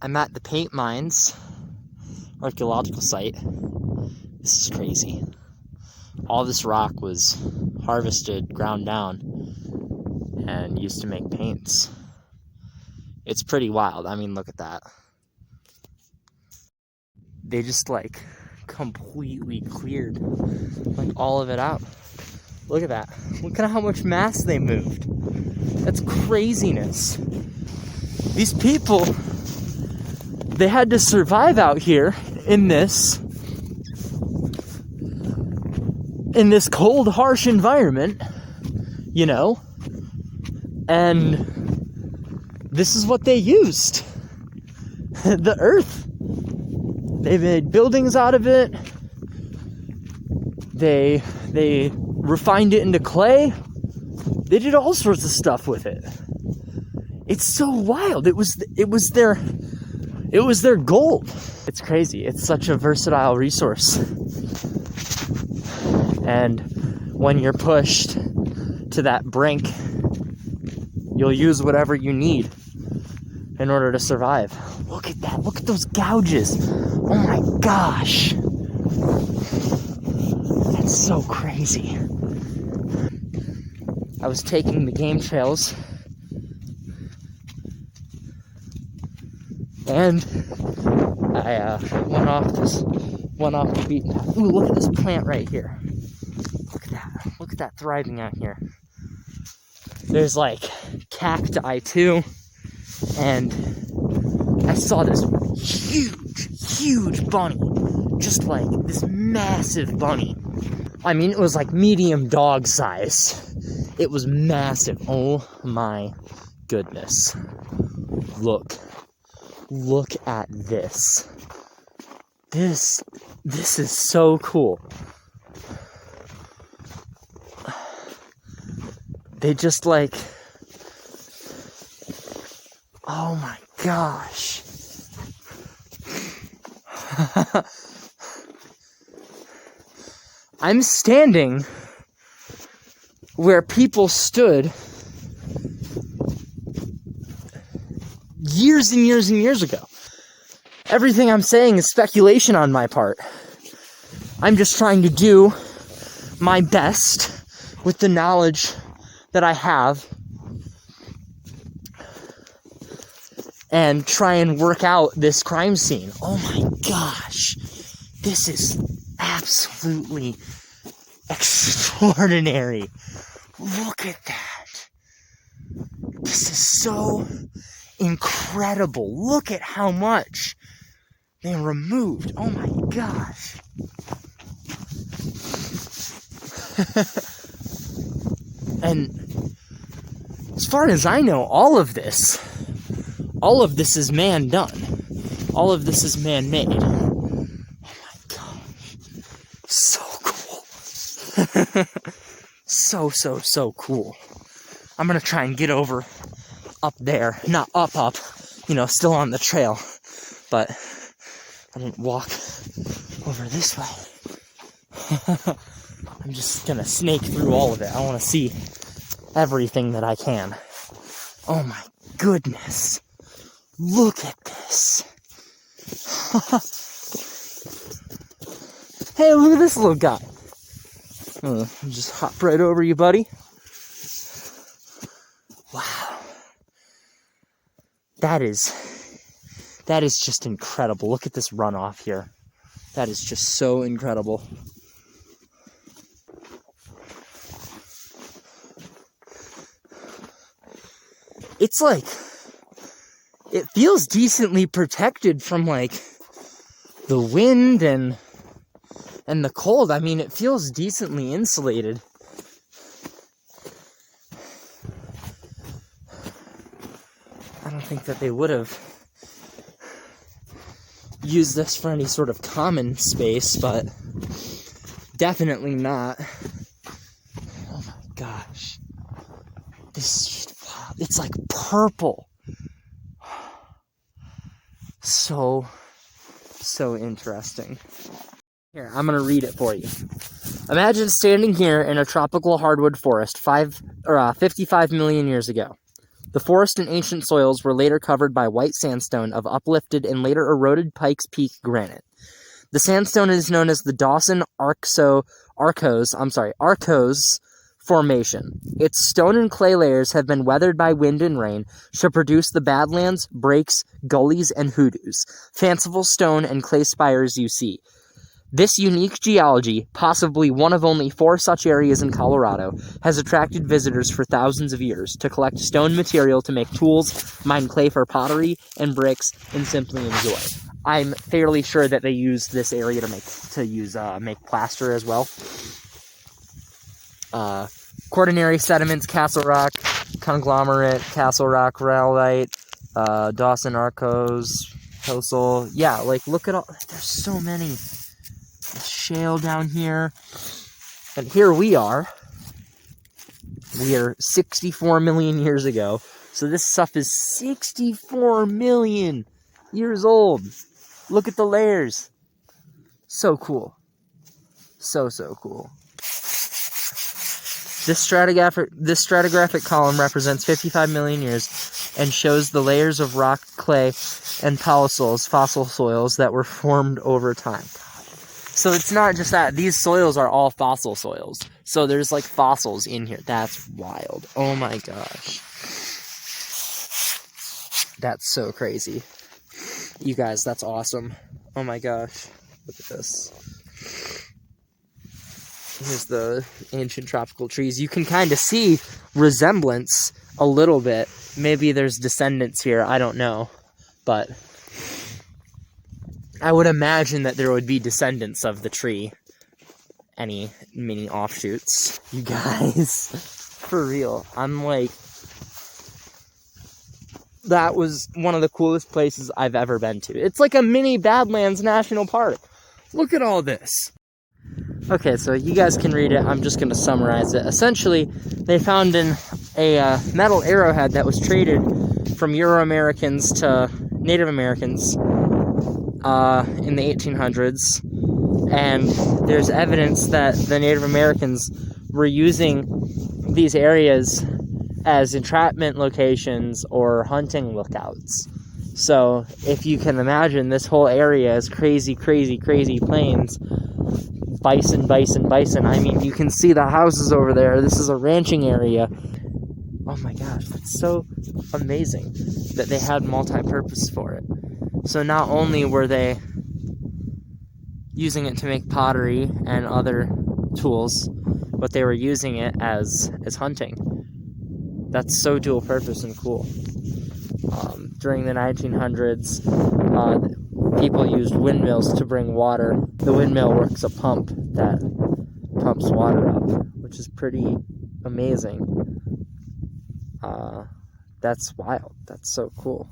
I'm at the Paint Mines archaeological site. This is crazy. All this rock was harvested, ground down, and used to make paints. It's pretty wild. I mean, look at that. They just like completely cleared like all of it out. Look at that. Look at how much mass they moved. That's craziness. These people, they had to survive out here in this cold, harsh environment, you know, and this is what they used. The earth. They made buildings out of it. They refined it into clay. They did all sorts of stuff with it. It's so wild. It was their gold. It's crazy. It's such a versatile resource. And when you're pushed to that brink, you'll use whatever you need in order to survive. Look at that. Look at those gouges. Oh my gosh. That's so crazy. I was taking the game trails and I went off the beaten path. Ooh, look at this plant right here. Look at that. Look at that thriving out here. There's like cacti too. And I saw this huge bunny. Just like this massive bunny. I mean, it was like medium dog size. It was massive. Oh my goodness. Look at this. This is so cool. They just like, oh my gosh. I'm standing where people stood years and years and years ago. Everything I'm saying is speculation on my part. I'm just trying to do my best with the knowledge that I have and try and work out this crime scene. Oh my gosh. This is absolutely extraordinary. Look at that. This is so incredible. Look at how much they removed. Oh my gosh. And as far as I know, all of this is man done. All of this is man made. Oh my gosh. So cool. So cool. I'm gonna try and get over up there. Not up, you know, still on the trail. But I didn't walk over this way. I'm just gonna snake through all of it. I wanna see everything that I can. Oh my goodness. Look at this. Hey, look at this little guy. Just hop right over you, buddy. Wow. That is just incredible. Look at this runoff here. That is just so incredible. It's like, it feels decently protected from like the wind and the cold. I mean, it feels decently insulated. I don't think that they would have used this for any sort of common space, but definitely not. Oh my gosh. This is just, wow. It's like purple. So interesting. Here, I'm gonna read it for you. Imagine standing here in a tropical hardwood forest 55 million years ago. The forest and ancient soils were later covered by white sandstone of uplifted and later eroded Pikes Peak granite. The sandstone is known as the Dawson Arkose Formation. Its stone and clay layers have been weathered by wind and rain to produce the badlands, breaks, gullies, and hoodoos, fanciful stone and clay spires you see. This unique geology, possibly one of only 4 such areas in Colorado, has attracted visitors for thousands of years to collect stone material to make tools, mine clay for pottery and bricks, and simply enjoy. I'm fairly sure that they use this area to make plaster as well. Quaternary sediments, Castle Rock, conglomerate, Castle Rock, rhyolite, Dawson Arkose, Hillsole. Yeah, like look at all. There's so many. Shale down here, and here we are 64 million years ago, so this stuff is 64 million years old. Look at the layers. So cool. So cool. This stratigraphic column represents 55 million years and shows the layers of rock, clay, and fossil soils that were formed over time. So it's not just that. These soils are all fossil soils. So there's like fossils in here. That's wild. Oh my gosh. That's so crazy. You guys, that's awesome. Oh my gosh. Look at this. Here's the ancient tropical trees. You can kind of see resemblance a little bit. Maybe there's descendants here. I don't know. But I would imagine that there would be descendants of the tree. Any mini offshoots. You guys, for real. I'm like, that was one of the coolest places I've ever been to. It's like a mini Badlands National Park. Look at all this. Okay, so you guys can read it. I'm just going to summarize it. Essentially, they found a metal arrowhead that was traded from Euro-Americans to Native Americans in the 1800s, and there's evidence that the Native Americans were using these areas as entrapment locations or hunting lookouts. So if you can imagine, this whole area is crazy plains, bison. I mean, you can see the houses over there. This is a ranching area. Oh my gosh, that's so amazing that they had multi-purpose for it. So not only were they using it to make pottery and other tools, but they were using it as hunting. That's so dual purpose and cool. During the 1900s, people used windmills to bring water. The windmill works a pump that pumps water up, which is pretty amazing. That's wild. That's so cool.